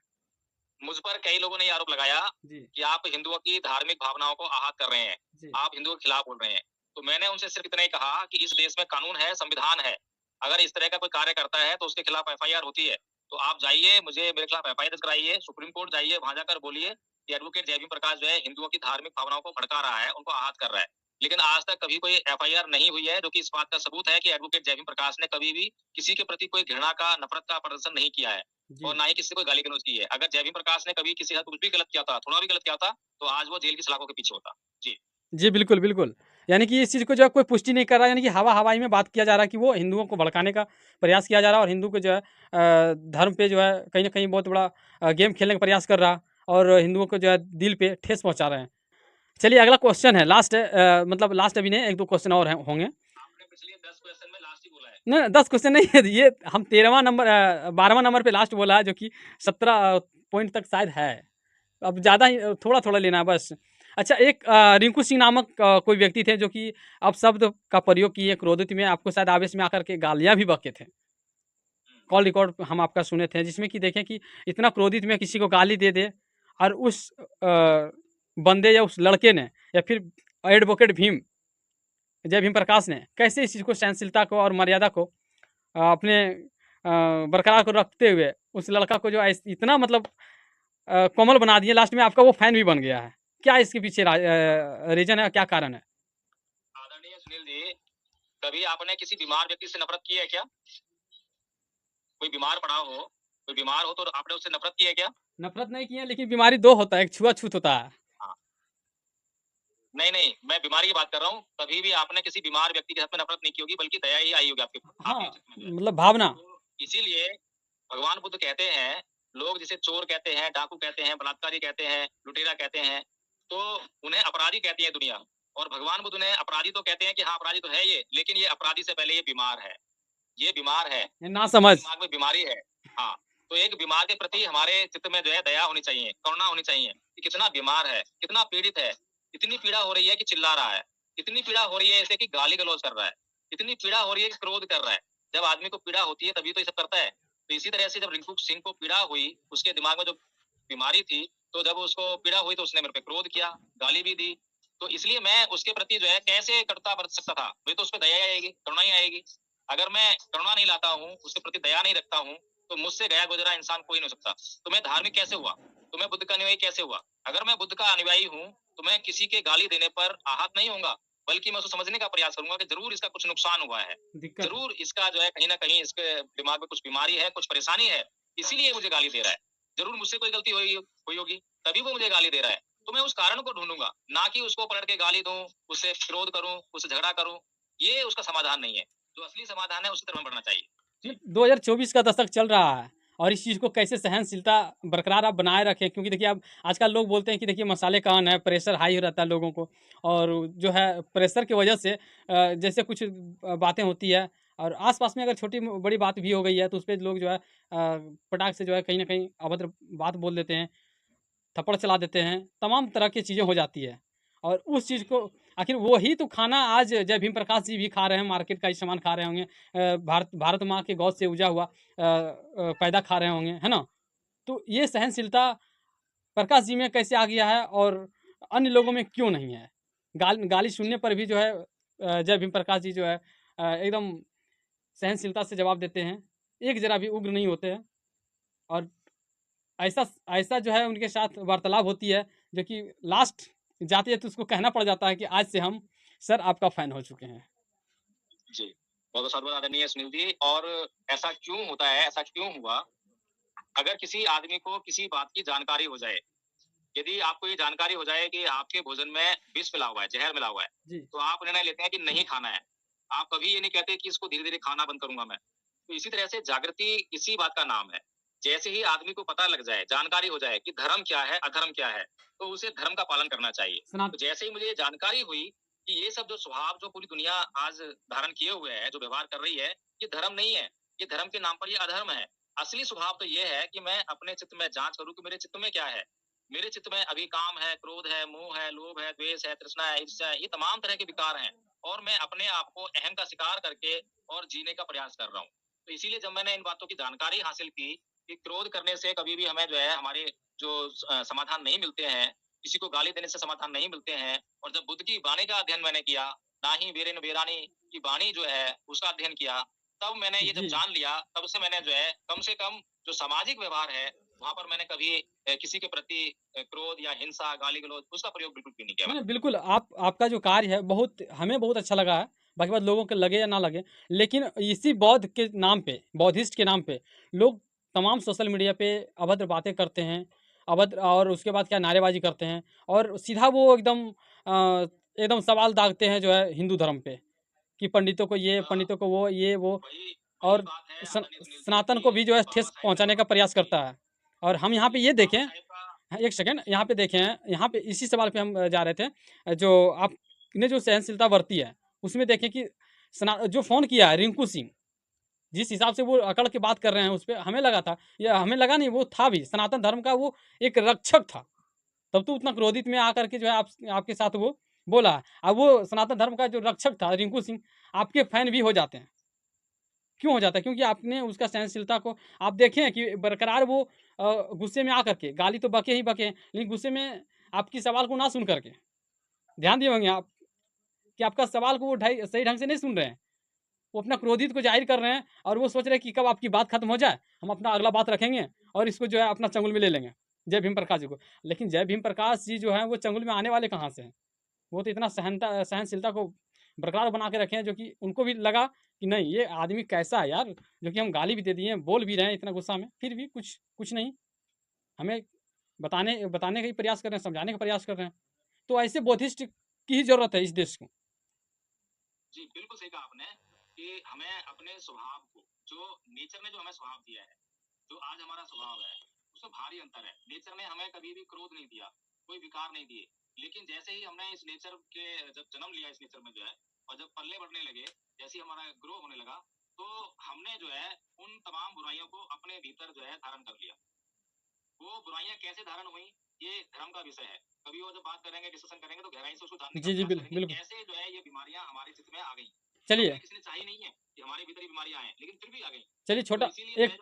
मुझ पर कई लोगों ने ये आरोप लगाया जी, कि आप हिंदुओं की धार्मिक भावनाओं को आहत कर रहे हैं, जी, आप हिंदुओं के खिलाफ बोल रहे हैं। तो मैंने उनसे सिर्फ इतना ही कहा कि इस देश में कानून है, संविधान है। अगर इस तरह का कोई कार्य करता है तो उसके खिलाफ एफआईआर होती है। तो आप जाइए, मुझे मेरे खिलाफ एफआईआर दर्ज कराइए, सुप्रीम कोर्ट जाइए, वहां जाकर बोलिए कि एडवोकेट जयवीर प्रकाश जो है हिंदुओं की धार्मिक भावनाओं को भड़का रहा है, उनको आहत कर रहा है। लेकिन आज तक कभी कोई एफआईआर नहीं हुई है, जो कि इस बात का सबूत है कि एडवोकेट जयवीर प्रकाश ने कभी भी किसी के प्रति कोई घृणा का, नफरत का प्रदर्शन नहीं किया है। जी। और ना ही किसी को गाली गलौज की है। अगर जयवीर प्रकाश ने कभी किसी के साथ कुछ भी गलत किया था, थोड़ा भी गलत किया था, तो आज वो जेल की सलाखों के पीछे होता। जी। जी, बिल्कुल, बिल्कुल। यानी कि इस चीज़ को जो है कोई पुष्टि नहीं कर रहा है, यानी कि हवा-हवाई में बात किया जा रहा है कि वो हिंदुओं को भड़काने का प्रयास किया जा रहा है, और हिंदू को जो है धर्म पे जो है कहीं न कहीं बहुत बड़ा गेम खेलने का प्रयास कर रहा है, और हिंदुओं को जो है दिल पे ठेस पहुँचा रहे हैं। चलिए, अगला क्वेश्चन है, लास्ट है, मतलब लास्ट अभी नहीं, 1-2 क्वेश्चन और हैं होंगे। आपने पिछले 10 क्वेश्चन में लास्ट ही बोला है। नहीं, 10 क्वेश्चन नहीं है, ये हम 13वां नंबर 12वां नंबर पे लास्ट बोला है, जो कि 17 पॉइंट तक शायद है। अब ज़्यादा ही थोड़ा-थोड़ा लेना है बस। अच्छा, एक रिंकू सिंह नामक कोई व्यक्ति थे, जो कि अपशब्द का प्रयोग किए क्रोधित में, आपको शायद आवेश में आकर के गालियाँ भी बके थे। कॉल रिकॉर्ड हम आपका सुने थे, जिसमें कि देखें कि इतना क्रोधित में किसी को गाली दे दे, और उस बंदे या उस लड़के ने या फिर और एडवोकेट भीम, जय भीम प्रकाश ने कैसे इस चीज़ को, सहनशीलता को और मर्यादा को अपने बरकरार को रखते हुए उस लड़का को जो इतना मतलब कोमल बना दिए, लास्ट में आपका वो फैन भी बन गया है। क्या इसके पीछे रीजन है, क्या कारण है? आदरणीय सुनील जी, कभी आपने किसी बीमार व्यक्ति से नफरत की है क्या? कोई बीमार पड़ा हो, कोई बीमार हो तो आपने उससे नफरत की है क्या? नफरत नहीं की है, लेकिन बीमारी दो होता है, एक छुआछूत होता है। हाँ। नहीं नहीं, मैं बीमारी की बात कर रहा हूँ। कभी भी आपने किसी बीमार व्यक्ति के साथ में नफरत नहीं की होगी, बल्कि दया ही आई होगी आपके हाँ, आपके चित्त में जो है। मतलब भावना। तो इसीलिए भगवान बुद्ध कहते हैं, लोग जिसे चोर कहते हैं, डाकू कहते हैं, बलात्कारी कहते हैं, लुटेरा कहते हैं, तो उन्हें अपराधी कहती है दुनिया। और भगवान बुद्ध उन्हें अपराधी तो कहते हैं कि हाँ अपराधी तो है ये, लेकिन ये अपराधी से पहले ये बीमार है। ये बीमार है, ये ना समझ। दिमाग में बीमारी है। हाँ, तो एक बीमार के प्रति हमारे चित्त में जो है दया होनी चाहिए, करुणा होनी चाहिए कि कितना बीमार है, कितना पीड़ित है। इतनी पीड़ा हो रही है कि चिल्ला रहा है, इतनी पीड़ा हो रही है ऐसे कि गाली गलौज कर रहा है, इतनी पीड़ा हो रही है कि क्रोध कर रहा है। जब आदमी को पीड़ा होती है तभी तो ये सब करता है। तो इसी तरह से जब रिंकू सिंह को पीड़ा हुई, उसके दिमाग में जो बीमारी थी, तो जब उसको पीड़ा हुई तो उसने मेरे पे क्रोध किया, गाली भी दी। तो इसलिए मैं उसके प्रति जो है कैसे करुणा बरत सकता था? मुझे तो उस पर दया आएगी, करुणा ही आएगी। अगर मैं करुणा नहीं लाता हूँ, उसके प्रति दया नहीं रखता हूँ, तो मुझसे गया गुजरा इंसान कोई नहीं हो सकता। तो मैं धार्मिक कैसे हुआ? तो मैं बुद्ध का अनुयायी कैसे हुआ? अगर मैं बुद्ध का अनुयायी हूँ, तो मैं किसी के गाली देने पर आहत नहीं होऊंगा, बल्कि मैं उसको समझने का प्रयास करूंगा कि जरूर इसका कुछ नुकसान हुआ है, दिक्कत। जरूर इसका जो है कहीं ना कहीं इसके दिमाग में कुछ बीमारी है, कुछ परेशानी है, इसीलिए मुझे गाली दे रहा है। जरूर मुझसे कोई गलती हुई होगी, तभी वो मुझे गाली दे रहा है। तो मैं उस कारण को ढूंढूंगा, ना कि उसको पलट के गाली दूं, उससे विरोध करूं, उससे झगड़ा करूं। ये उसका समाधान नहीं है। जो असली समाधान है उसी तरफ बढ़ना चाहिए। 2024 का दशक चल रहा है और इस चीज़ को कैसे सहनशीलता बरकरार आप बनाए रखें, क्योंकि देखिए अब आजकल लोग बोलते हैं कि देखिए मसाले कौन है, प्रेशर हाई हो रहता है लोगों को, और जो है प्रेशर की वजह से जैसे कुछ बातें होती है और आसपास में अगर छोटी बड़ी बात भी हो गई है तो उस पर लोग जो है पटाख से जो है कहीं ना कहीं अभद्र बात बोल देते हैं, थप्पड़ चला देते हैं, तमाम तरह की चीज़ें हो जाती है। और उस चीज़ को आखिर वो ही तो खाना आज जय भीम प्रकाश जी भी खा रहे हैं, मार्केट का ही सामान खा रहे होंगे, भारत माँ के गौद से उजा हुआ पैदा खा रहे होंगे, है ना? तो ये सहनशीलता प्रकाश जी में कैसे आ गया है और अन्य लोगों में क्यों नहीं है? गाली सुनने पर भी जो है जय भीम प्रकाश जी जो है एकदम सहनशीलता से जवाब देते हैं, एक ज़रा भी उग्र नहीं होते हैं, और ऐसा ऐसा जो है उनके साथ वार्तालाप होती है जो कि लास्ट जाते हैं तो उसको कहना पड़ जाता है कि आज से हम सर आपका फ़ैन हो चुके हैं। जी, बहुत बहुत आदरणीय सुनील जी। और ऐसा क्यों होता है, ऐसा क्यों हुआ? अगर किसी आदमी को किसी बात की जानकारी हो जाए, यदि आपको ये जानकारी हो जाए कि आपके भोजन में विष मिला हुआ है, जहर मिला हुआ है, जी। तो आप निर्णय लेते हैं कि नहीं खाना है। आप कभी ये नहीं कहते कि इसको धीरे-धीरे खाना बंद करूँगा मैं। तो इसी तरह से जागृति इसी बात का नाम है। जैसे ही आदमी को पता लग जाए, जानकारी हो जाए कि धर्म क्या है, अधर्म क्या है, तो उसे धर्म का पालन करना चाहिए। सनात तो जैसे ही मुझे ये जानकारी हुई कि ये सब जो स्वभाव जो पूरी दुनिया आज धारण किए हुए है, जो व्यवहार कर रही है, ये धर्म नहीं है। ये धर्म के नाम पर ये अधर्म है। असली स्वभाव तो ये है कि मैं अपने चित्त में जाँच करूँ कि मेरे चित्त में क्या है। मेरे चित्त में अभी काम है, क्रोध है, मोह है, लोभ है, द्वेष है, तृष्णा है, ईर्ष्या है, ये तमाम तरह के विकार हैं, और मैं अपने आप को अहम का शिकार करके और जीने का प्रयास कर रहा हूँ। तो इसीलिए जब मैंने इन बातों की जानकारी हासिल की कि क्रोध करने से कभी भी हमें जो है हमारे जो समाधान नहीं मिलते हैं, किसी को गाली देने से समाधान नहीं मिलते हैं, और जब बुद्ध की वाणी का अध्ययन मैंने किया, ना ही वीरेन वीरानी की वाणी जो है उसका अध्ययन किया, तब मैंने ये जब जी। जान लिया, तब से मैंने जो है कम से कम जो सामाजिक व्यवहार है, वहाँ पर मैंने कभी किसी के प्रति क्रोध या हिंसा, गाली-गलौज उसका प्रयोग बिल्कुल भी नहीं किया नहीं, मैंने। नहीं, बिल्कुल आपका जो कार्य है बहुत हमें बहुत अच्छा लगा है, बाकी बात लोगों को लगे या ना लगे। लेकिन इसी बौद्ध के नाम पे, बौद्धिस्ट के नाम पे लोग तमाम सोशल मीडिया पे अभद्र बातें करते हैं, अभद्र, और उसके बाद क्या नारेबाज़ी करते हैं और सीधा वो एकदम सवाल दागते हैं जो है हिंदू धर्म पे, कि पंडितों को ये, हाँ, पंडितों को वो, ये वो, वही वही और बात है आदरणीय सुनील जी सनातन को कि भी जो है बाबा ठेस साहेब का पहुँचाने का प्रयास जी, करता है। और हम यहाँ पे जी, ये बाबा देखें, साहेब का हाँ, एक सेकंड यहाँ पे देखें, यहाँ पे इसी सवाल पे हम जा रहे थे। जो आपने जो सहनशीलता बरती है, उसमें देखें कि जो फ़ोन किया है रिंकू सिंह, जिस हिसाब से वो अकड़ के बात कर रहे हैं उस पे, हमें लगा था, या हमें लगा नहीं, वो था भी सनातन धर्म का वो एक रक्षक था। तब तो उतना क्रोधित में आकर के जो है आपके साथ वो बोला है। अब वो सनातन धर्म का जो रक्षक था रिंकू सिंह, आपके फैन भी हो जाते हैं। क्यों हो जाता है? क्योंकि आपने उसका सहनशीलता को आप देखें कि बरकरार वो गुस्से में आकर के गाली तो बके ही बके, लेकिन गुस्से में आपकी सवाल को ना सुन करके, ध्यान दिए होंगे आप, कि आपका सवाल को वो सही ढंग से नहीं सुन रहे हैं। वो अपना क्रोधित को जाहिर कर रहे हैं और वो सोच रहे हैं कि कब आपकी बात खत्म हो जाए, हम अपना अगला बात रखेंगे और इसको जो है अपना चंगुल में ले लेंगे, जय भीम प्रकाश जी को। लेकिन जय भीम प्रकाश जी जो हैं वो चंगुल में आने वाले कहाँ से हैं? वो तो इतना सहनशीलता को बरकरार बना के रखे हैं, जो कि उनको भी लगा कि नहीं, ये आदमी कैसा है यार, जो कि हम गाली भी दे दिए हैं, बोल भी रहे हैं इतना गुस्सा में, फिर भी कुछ नहीं, हमें बताने का ही प्रयास कर रहे हैं, समझाने का प्रयास कर रहे हैं। तो ऐसे बोधिष्ट की ही ज़रूरत है इस देश को। जी, बिल्कुल सही कहा आपने कि हमें अपने स्वभाव को, जो नेचर ने जो हमें स्वभाव दिया है, जो आज हमारा स्वभाव है, उसमें भारी अंतर है। नेचर ने हमें कभी भी क्रोध नहीं दिया, कोई विकार नहीं दिए। लेकिन जैसे ही हमने इस नेचर के जब जन्म लिया इस नेचर में जो है, और जब पल्ले बढ़ने लगे, जैसे ही हमारा ग्रो होने लगा, तो हमने जो है उन तमाम बुराइयों को अपने भीतर जो है धारण कर लिया। वो बुराइयां कैसे धारण हुई, ये धर्म का विषय है। कभी वो जब बात करेंगे, डिस्कशन करेंगे, तो गहराई से उसको जानने का जी, जी, प्रयास करेंगे, बिल्कुल। कैसे जो है ये बीमारियां हमारे चित्त में आ गई। चलिए, हमें किसी ने चाही नहीं है कि हमारे भीतर ही बीमारियां आए, लेकिन फिर भी आ गई। चलिए तो छोटा इसीलिए जो एक है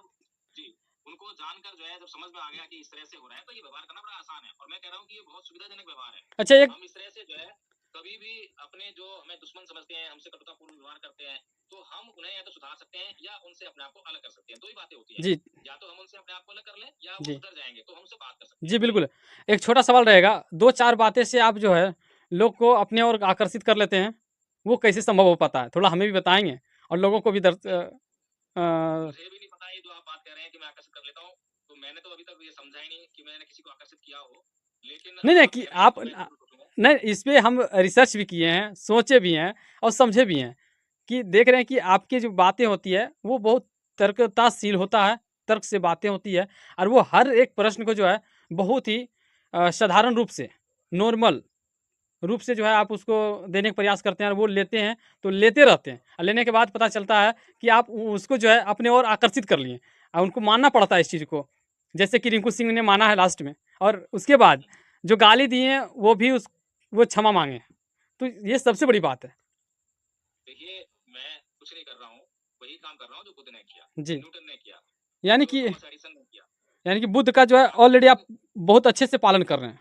जी, उनको जानकर जो है जब समझ में आ गया कि इस तरह से हो रहा है, तो ये व्यवहार करना बड़ा आसान है। और मैं कह रहा हूँ कि ये बहुत सुविधाजनक व्यवहार है। अच्छा एक हम इस तरह से जो है कभी भी अपने जो हमें दुश्मन समझते हैं, हमसे कटुतापूर्ण व्यवहार करते हैं, तो हम उन्हें या तो सुधार सकते हैं या उनसे अपने आप को अलग कर सकते हैं। दो ही बातें होती हैं, जी, या तो हम उनसे अपने आप को अलग कर लें, या वो जी, सुधर जाएंगे तो हम उनसे बात कर सकते जी, हैं। जी बिल्कुल। एक छोटा सवाल रहेगा, 2-4 बातें से आप जो है लोग को अपने ओर आकर्षित कर लेते हैं, वो कैसे संभव हो पाता है? थोड़ा हमें भी बताएँगे और लोगों को भी मुझे भी नहीं पता ये जो आप बात कर रहे हैं कि मैं आकर्षित कर लेता हूँ, तो मैंने तो अभी तक ये समझा ही नहीं कि मैंने किसी को आकर्षित किया हो। लेकिन नहीं, अब नहीं आप कि कह रहे हैं आप तो मैं ज़रूर सोचूँगा। नहीं, इस पे हम रिसर्च भी किए हैं, सोचे भी हैं और समझे भी हैं कि देख रहे हैं कि आपकी जो बातें होती है, वो बहुत तर्कताशील होता है, तर्क से बातें होती है और वो हर एक प्रश्न को जो है बहुत ही साधारण रूप से, नॉर्मल रूप से जो है आप उसको देने का प्रयास करते हैं और वो लेते हैं, तो लेते रहते हैं और लेने के बाद पता चलता है कि आप उसको जो है अपने ओर आकर्षित कर लिए और उनको मानना पड़ता है इस चीज़ को। जैसे कि रिंकू सिंह ने माना है लास्ट में और उसके बाद जो गाली दिए हैं, वो भी वो क्षमा माँगे। तो ये सबसे बड़ी बात है। देखिए, मैं कुछ नहीं कर रहा हूँ, वही काम कर रहा हूँ जो बुद्ध ने किया, जी, न्यूटन ने किया, यानी जो कि थॉमस एडिसन ने किया। यानी कि बुद्ध का जो है ऑलरेडी आप बहुत अच्छे से पालन कर रहे हैं।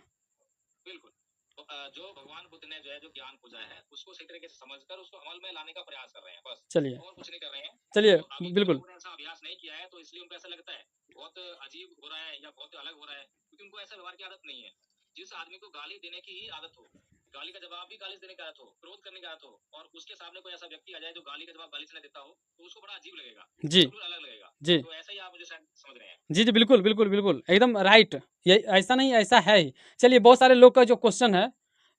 बिल्कुल। तो जो भगवान बुद्ध ने जो है जो ज्ञान खोजा है, उसको सही तरीके से समझकर उसको अमल में लाने का प्रयास कर रहे हैं, बस। चलिए, और कुछ नहीं कर रहे हैं। चलिए तो अभी जो बिल्कुल। लोगों ने ऐसा अभ्यास नहीं किया है, तो इसलिए उनको ऐसा लगता है, बहुत अजीब हो रहा है या बहुत अलग हो रहा है, क्योंकि उनको ऐसा व्यवहार की आदत नहीं है। जिस आदमी को गाली देने की ही आदत हो, गाली का जवाब भी गाली से देने की आदत हो, क्रोध करने की आदत हो, और उसके सामने कोई ऐसा व्यक्ति आ जाए जो गाली का जवाब गाली से नहीं देता हो, तो उसको बड़ा अजीब लगेगा, जी, बिल्कुल अलग लगेगा। जी। तो ऐसा ही आप मुझे शायद समझ रहे हैं। जी, जी, बिल्कुल, बिल्कुल, बिल्कुल, एकदम राइट। ये ऐसा नहीं, ऐसा है ही। चलिए बहुत सारे लोग का जो क्वेश्चन है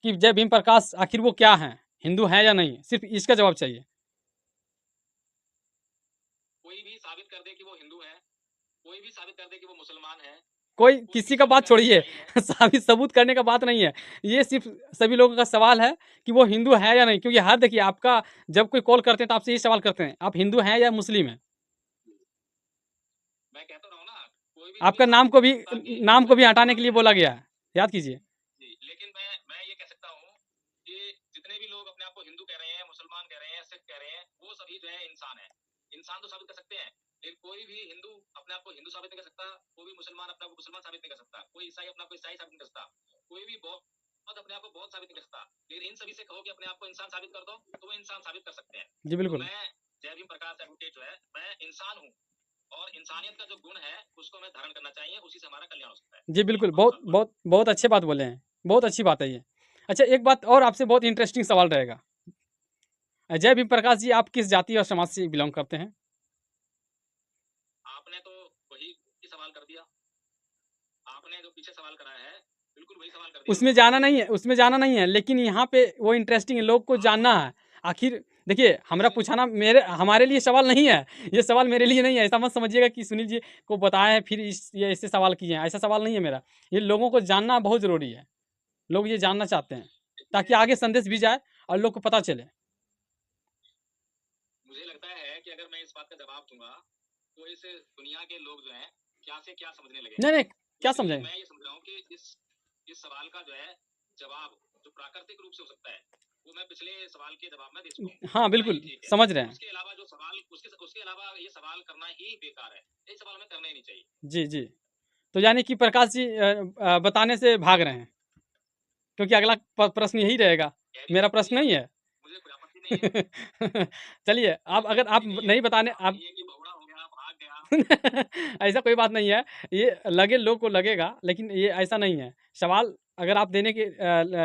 कि जय भीम प्रकाश आखिर वो क्या हैं? हिंदू हैं या नहीं? सिर्फ़ इसका जवाब चाहिए। कोई भी साबित कर दे कि वो हिंदू है, कोई भी साबित कर दे कि वो मुसलमान है, कोई कोई भी किसी का साबित बात कर दे छोड़िए, ईसाई है। साबित सबूत करने का बात नहीं है। ये सिर्फ़ सभी लोगों का सवाल है कि वो हिंदू है या नहीं? क्योंकि हर देखिए आपका जब कोई कॉल करते हैं तो आपसे यही सवाल करते हैं, आप हिंदू हैं या मुस्लिम हैं? मैं कहता रहा हूँ ना, कोई भी मुझे आपका साबित नहीं कर सकता कि नाम को मैं भी हटाने मुसलमान के हूँ लिए या बोला हिंदू गया हूँ। है। याद कीजिए। जी, लेकिन मैं ये कह सकता हूँ कि जितने भी लोग अपने आप को हिंदू कह रहे हैं, मुसलमान कह रहे हैं, सिख कह रहे हैं, वो सभी जो है इंसान है। इंसान तो साबित कर सकते हैं, लेकिन कोई भी हिंदू अपने आप को हिंदू साबित नहीं कर सकता, कोई भी मुसलमान अपने आप को मुसलमान साबित नहीं कर सकता, कोई ईसाई अपने आप को ईसाई साबित नहीं कर सकता, कोई भी बहुत अपने आप को बहुत साबित नहीं कर सकता। लेकिन इन सभी से कहो कि अपने आप को इंसान साबित कर दो, तो वो इंसान साबित कर सकते हैं। जी, तो बिल्कुल। मैं जय भीम प्रकाश एडवोकेट जो है, मैं इंसान हूँ, और इंसानियत का जो गुण है उसको हमें धारण करना चाहिए, उसी से हमारा कल्याण हो सकता है। जी, जी, बिल्कुल। बहुत बहुत साधुवाद। बहुत बहुत अच्छी बात बोले हैं। बहुत अच्छी बात है ये। अच्छा एक बात और आपसे बहुत इंटरेस्टिंग सवाल रहेगा। जय भीम प्रकाश जी आप किस जाति और समाज से बिलॉन्ग करते हैं? आपने तो वही ही सवाल कर दिया। आपने जो पीछे सवाल करा है, बिल्कुल वही सवाल कर दिया, उसमें उसका जाना जवाब नहीं यही है है। उसमें जाना नहीं है, लेकिन यहाँ पे वो इंटरेस्टिंग है, लोग को आप जानना है। आखिर देखिए हमरा इसमें पूछना हमारे लिए सवाल नहीं है, ये सवाल मेरे लिए नहीं है। ऐसा मत समझिएगा कि सुनील जी को बताया है फिर ये ऐसे सवाल किए हैं, ऐसा सवाल नहीं है मेरा। ये लोगों को जानना बहुत ज़रूरी है। लोग ये जानना चाहते हैं, ताकि देखिए, आगे संदेश भी जाए और लोग को पता चले। मुझे लगता है कि अगर मैं इस बात का जवाब दूँगा, तो इस दुनिया के लोग जो हैं, क्या से क्या समझने नहीं, लगेंगे। नहीं, तो क्या इसलिए समझेंगे? मैं ये समझ रहा हूँ कि इस सवाल का जो है जवाब, जो प्राकृतिक रूप से हो सकता है, वो मैं पिछले सवाल के जवाब में दे चुका हूँ। हाँ, उतना ही बिल्कुल, ठीक है। समझ रहे हैं। उसके अलावा जो सवाल उसके अलावा ये सवाल करना ही बेकार है। ये सवाल हमें करना ही नहीं चाहिए। जी, जी। तो यानी कि प्रकाश जी बताने से भाग रहे हैं, क्योंकि अगला प्रश्न यही रहेगा। कह मेरा लीजिए प्रश्न कि नहीं है। नहीं है। चलिए, आप अगर आप नहीं है, नहीं बताने आप आप ये कि भगोड़ा हो गया, भाग गया। ऐसा कोई बात नहीं है। ये लगे लोग को लगेगा, लेकिन ये ऐसा नहीं है। सवाल अगर आप देने के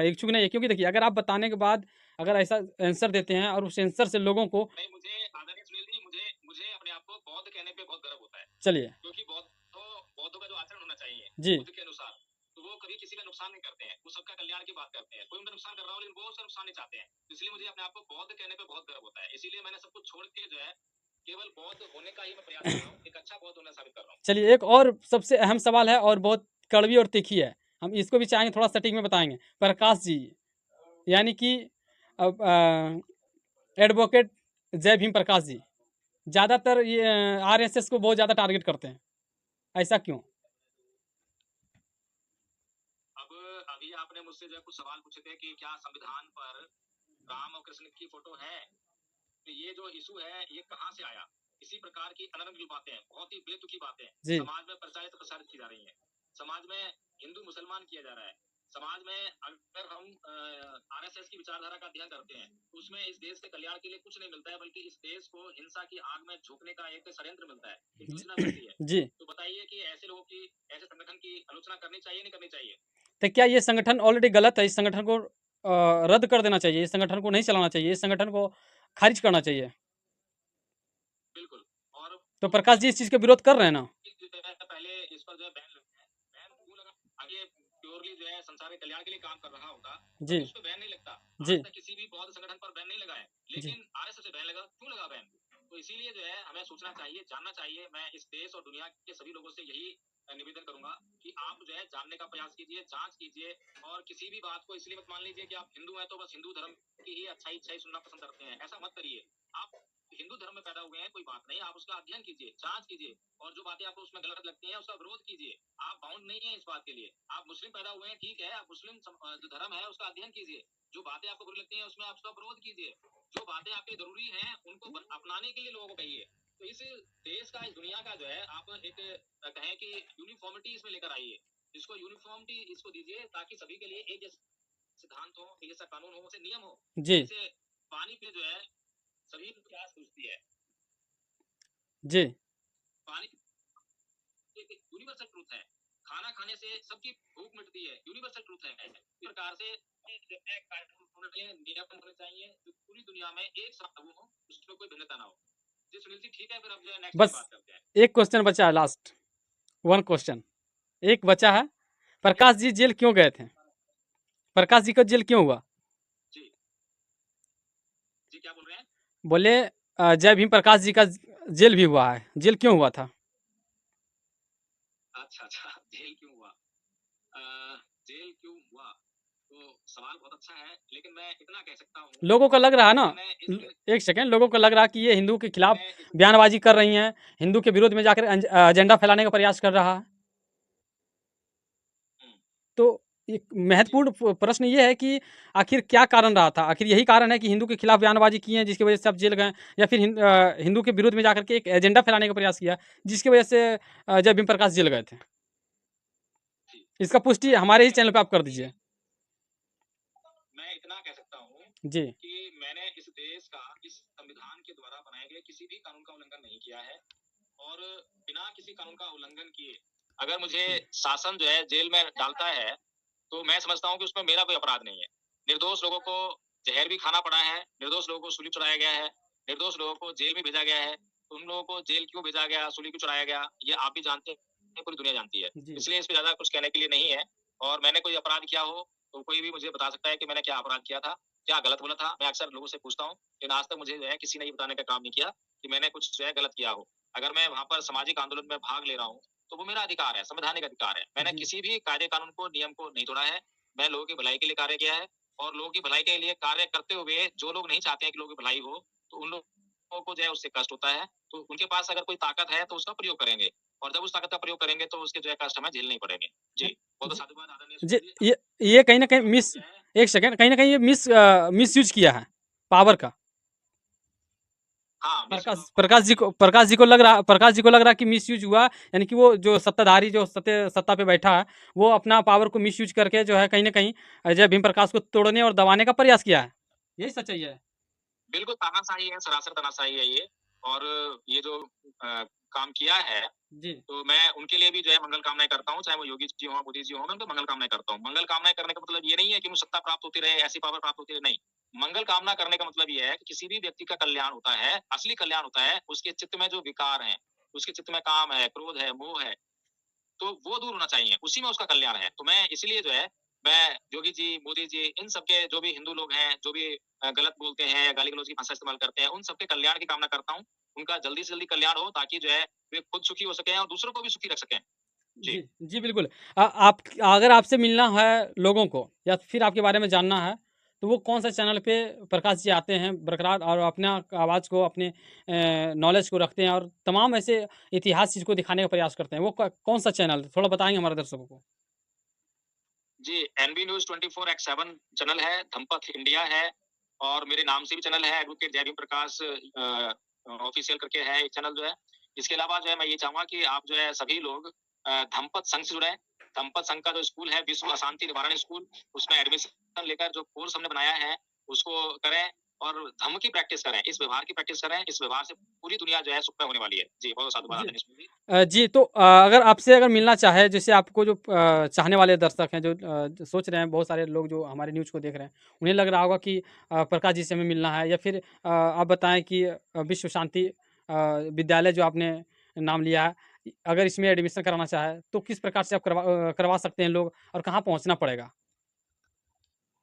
इच्छुक नहीं है, क्योंकि देखिए अगर आप बताने के बाद अगर ऐसा आंसर देते हैं और उस आंसर से लोगों को नहीं, मुझे आदरणीय सुनील जी, मुझे मुझे अपने आप को बौद्ध कहने पे बहुत गर्व होता है। चलिए, क्योंकि बौद्धों का जो आचरण होना चाहिए जी। बुद्ध के अनुसार, तो वो कभी किसी का नुकसान नहीं करते हैं, वो सबका कल्याण की बात करते हैं। कोई उनका नुकसान कर रहा हो लेकिन वो उसका नुकसान नहीं चाहते हैं। तो इसलिए मुझे अपने आप को बौद्ध कहने पे बहुत गर्व होता है। इसीलिए मैंने सब कुछ छोड़ के जो है केवल बौद्ध होने का ही मैं प्रयास कर रहा हूँ, एक अच्छा बौद्ध होना साबित कर रहा हूँ। चलिए, एक और सबसे अहम सवाल है और बहुत कड़वी और तीखी है। हम इसको भी चाहेंगे थोड़ा सटीक में बताएँगे। प्रकाश जी, यानी कि अब एडवोकेट जय भीम प्रकाश जी, ज़्यादातर ये आरएसएस को बहुत ज़्यादा टारगेट करते हैं। ऐसा क्यों? अब अभी आपने मुझसे जो है कुछ सवाल पूछे थे कि क्या संविधान पर राम और कृष्ण की फोटो है, तो ये जो इशू है ये कहाँ से आया? इसी प्रकार की अनर्गल बातें, बहुत ही बेतुकी बातें जी। समाज में प्रसारित की जा रही हैं। समाज में हिंदू मुसलमान किया जा रहा है। समाज में अगर हम आरएसएस की विचारधारा का अध्ययन करते हैं तो उसमें इस देश के कल्याण के लिए कुछ नहीं मिलता है, बल्कि इस देश को हिंसा की आग में झोंकने का एक षड्यंत्र मिलता है, एक योजना मिलती है। जी। तो बताइए कि ऐसे लोगों की, ऐसे संगठन की आलोचना करनी चाहिए नहीं करनी चाहिए? तो क्या ये संगठन ऑलरेडी गलत है? इस संगठन को रद्द कर देना चाहिए, इस संगठन को नहीं चलाना चाहिए, इस संगठन को खारिज करना चाहिए। बिल्कुल। और तो प्रकाश जी इस चीज़ का विरोध कर रहे हैं ना? पहले इस पर जो है बैन लगता है। बैन क्यों लगा? आगे प्योरली जो है संसार के कल्याण के लिए काम कर रहा होता जी। तो उस पर बैन नहीं लगता। जी। आज तक किसी भी बौद्ध संगठन पर बैन नहीं लगा है, जी। लेकिन आरएसएस से बैन लगा। क्यों लगा बैन? तो इसीलिए जो है हमें सोचना चाहिए, जानना चाहिए। मैं इस देश और दुनिया के सभी लोगों से यही निवेदन करूंगा कि आप जो है जानने का प्रयास कीजिए, जांच कीजिए, और किसी भी बात को इसलिए मत मान लीजिए कि आप हिंदू हैं तो बस हिंदू धर्म की ही अच्छाई सुनना पसंद करते हैं। ऐसा मत करिए। आप हिंदू धर्म में पैदा हुए हैं, कोई बात नहीं, आप उसका अध्ययन कीजिए, जांच कीजिए, और जो बातें आपको उसमें गलत लगती हैं उसका विरोध कीजिए। आप बाउंड नहीं है इस बात के लिए। आप मुस्लिम पैदा हुए हैं, ठीक है, आप मुस्लिम जो धर्म है उसका अध्ययन कीजिए। जो बातें आपको बुरी लगती हैं उसमें आप उसका विरोध कीजिए। जो बातें आपके जरूरी हैं उनको अपनाने के लिए लोगों को कहिए। तो इस देश का, इस दुनिया का जो है आप एक कहें कि यूनिफॉर्मिटी इसमें लेकर आइए। इसको यूनिफॉर्मिटी इसको दीजिए ताकि सभी के लिए एक जैसा सिद्धांत हो, एक जैसा कानून हो, उसे नियम हो। जी। जैसे पानी पे जो है सभी को प्यास बुझती है। जी। पानी एक यूनिवर्सल ट्रूथ है। खाना खाने से सबकी भूख मिटती है, यूनिवर्सल ट्रूथ है। इस प्रकार से नियम होने चाहिए जो पूरी दुनिया में एक साथ लागू हो, उसमें कोई भिन्नता ना हो। जी सुनील जी, ठीक है, फिर अब जो है नेक्स्ट बस बात करते हैं। एक क्वेश्चन बचा है, लास्ट वन क्वेश्चन एक बचा है। प्रकाश जी जेल क्यों गए थे? प्रकाश जी का जेल क्यों हुआ? जी जी, क्या बोल रहे हैं? बोले जय भीम प्रकाश जी का जेल भी हुआ है, जेल क्यों हुआ था? अच्छा अच्छा, जेल क्यों हुआ? जेल क्यों हुआ? तो सवाल बहुत अच्छा है, लेकिन मैं इतना कह सकता हूँ, लोगों को लग रहा है ना, मैंने एक सेकेंड, लोगों को लग रहा है कि ये हिंदू के खिलाफ बयानबाजी कर रही हैं, हिंदू के विरोध में जाकर एजेंडा फैलाने का प्रयास कर रहा है। तो एक महत्वपूर्ण प्रश्न ये है कि आखिर क्या कारण रहा था? आखिर यही कारण है कि हिंदू के खिलाफ बयानबाजी की है जिसकी वजह से आप जेल गए, या फिर हिंदू के विरोध में जाकर के एक एजेंडा फैलाने का प्रयास किया जिसकी वजह से जय भीम प्रकाश जेल गए थे? इसका पुष्टि हमारे ही चैनल पे आप कर दीजिए। मैं इतना कह सकता हूँ जी। कि मैंने इस देश का, इस संविधान के द्वारा बनाए गए किसी भी कानून का उल्लंघन नहीं किया है, और बिना किसी कानून का उल्लंघन किए अगर मुझे शासन जो है जेल में डालता है तो मैं समझता हूँ कि उसमें मेरा कोई अपराध नहीं है। निर्दोष लोगों को जहर भी खाना पड़ा है, निर्दोष लोगों को सूली चढ़ाया गया है, निर्दोष लोगों को जेल में भेजा गया है। तो उन लोगों को जेल क्यों भेजा गया, सूली क्यों चढ़ाया गया, ये आप भी जानते हैं, पूरी दुनिया जानती है। जी। इसलिए इस पे ज्यादा कुछ कहने के लिए नहीं है। और मैंने कोई अपराध किया हो तो कोई भी मुझे बता सकता है कि मैंने क्या अपराध किया था, क्या गलत बोला था। मैं अक्सर लोगों से पूछता हूँ, लेकिन आज तक मुझे जो है किसी ने ये बताने का काम नहीं किया कि मैंने कुछ जो है गलत किया हो। अगर मैं वहां पर सामाजिक आंदोलन में भाग ले रहा हूँ तो वो मेरा अधिकार है, संवैधानिक अधिकार है। मैंने जी। किसी भी कायदे कानून को, नियम को नहीं तोड़ा है। मैं लोगों की भलाई के लिए कार्य किया है, और लोगों की भलाई के लिए कार्य करते हुए जो लोग नहीं चाहते हैं कि लोगों की भलाई हो, तो उन लोगों को जो है उससे कष्ट होता है। तो उनके पास अगर कोई ताकत है तो उसका प्रयोग करेंगे, और जब उस ताकत का प्रयोग करेंगे तो उसके जो है कष्ट हमें झेलने पड़ेंगे। जी, बहुत साधुवाद आदरणीय जी। सुनील जी। ये कहीं ना कहीं मिस, एक सेकेंड, कहीं ना कहीं ये मिस यूज किया है पावर का। हाँ, प्रकाश जी को लग रहा कि मिसयूज हुआ, यानी कि वो जो सत्ताधारी, जो सत्ता पे बैठा है, वो अपना पावर को मिसयूज करके जो है कहीं ना कहीं जय भीम प्रकाश को तोड़ने और दबाने का प्रयास किया है। यही सच्चाई है। बिल्कुल तानाशाही है, सरासर तानाशाही है ये। और ये जो काम किया है, जी। तो मैं उनके लिए भी जो है मंगल कामनाएँ करता हूँ, चाहे वो योगी जी हों, मोदी जी हों, मैं उनको मंगल कामनाएँ करता हूँ। मंगल कामनाएँ करने का मतलब ये नहीं है कि उन्हें सत्ता प्राप्त होती रहे, ऐसी पावर प्राप्त होती रहे, नहीं। मंगल कामना करने का मतलब ये है कि किसी भी व्यक्ति का कल्याण होता है, असली कल्याण होता है, उसके चित्त में जो विकार हैं, उसके चित्त में काम है, क्रोध है, मोह है, तो वो दूर होना चाहिए, उसी में उसका कल्याण है। तो मैं इसीलिए जो है, मैं योगी जी, मोदी जी, इन सबके जो भी हिंदू लोग हैं, जो भी गलत बोलते हैं या गाली-गलौज की भाषा इस्तेमाल करते हैं, उन सबके कल्याण की कामना करता हूँ। उनका जल्दी से जल्दी कल्याण हो ताकि जो है, वे खुद सुखी हो सकें और दूसरों को भी सुखी रख सकें। जी। जी, जी, बिल्कुल। आप अगर आपसे मिलना है लोगों को या फिर आपके बारे में जानना है, तो वो कौन-सा चैनल पे प्रकाश जी आते हैं बरकरार और अपना आवाज़ को अपने नॉलेज को रखते हैं और तमाम ऐसे इतिहास चीज़ को दिखाने का प्रयास करते हैं, वो क कौन-सा चैनल है? थोड़ा बताएँगे हमारे दर्शकों को? जी, एनबी न्यूज़ 24x7 चैनल है, धम्पथ इंडिया है और मेरे नाम से भी चैनल है, एडवोकेट जयवीर प्रकाश ऑफिशियल करके है एक चैनल जो है। इसके अलावा जो है मैं ये चाहूँगा कि आप जो है सभी लोग धम्पथ संघ से जुड़ें। धम्पथ संघ का जो स्कूल है, विश्व अशांति निवारण स्कूल, उसमें एडमिशन लेकर जो कोर्स हमने बनाया है, उसको करें और धम्म की प्रैक्टिस करें, इस व्यवहार की प्रैक्टिस करें। इस व्यवहार से पूरी दुनिया जो है सुखमय होने वाली है। जी, बहुत साधुवाद जी। आदरणीय सुनील जी। जी, तो अगर आपसे अगर मिलना चाहे जैसे आपको जो चाहने वाले दर्शक हैं जो जो सोच रहे हैं बहुत सारे लोग जो हमारे न्यूज़ को देख रहे हैं, उन्हें लग रहा होगा कि प्रकाश जी से हमें मिलना है या फिर आप बताएँ कि विश्व शांति विद्यालय जो आपने नाम लिया है, अगर इसमें एडमिशन कराना चाहे, तो किस प्रकार से आप करवा सकते हैं लोग और कहाँ पहुँचना पड़ेगा?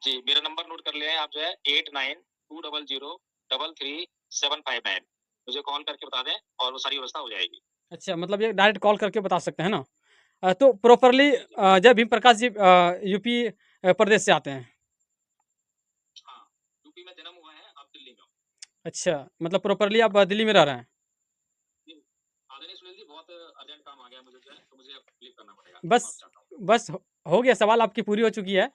जी, मेरा नंबर नोट कर लें आप जो है 8920033759 मुझे कॉल करके बता दें और वो सारी व्यवस्था हो जाएगी। अच्छा, मतलब ये डायरेक्ट कॉल करके बता सकते हैं ना? तो प्रॉपरली जी, जी। जय भीम प्रकाश जी यूपी प्रदेश से आते हैं। हाँ, यूपी में जन्म हुआ है, अब दिल्ली में हूँ। अच्छा, मतलब प्रॉपरली आप दिल्ली में रह रहे हैं। जी, आदरणीय सुनील जी बहुत अर्जेंट काम आ गया मुझे जो है, तो मुझे अब लीव करना पड़ेगा। बस माफ़ चाहता हूँ। बस हो गया सवाल आपकी पूरी हो चुकी है।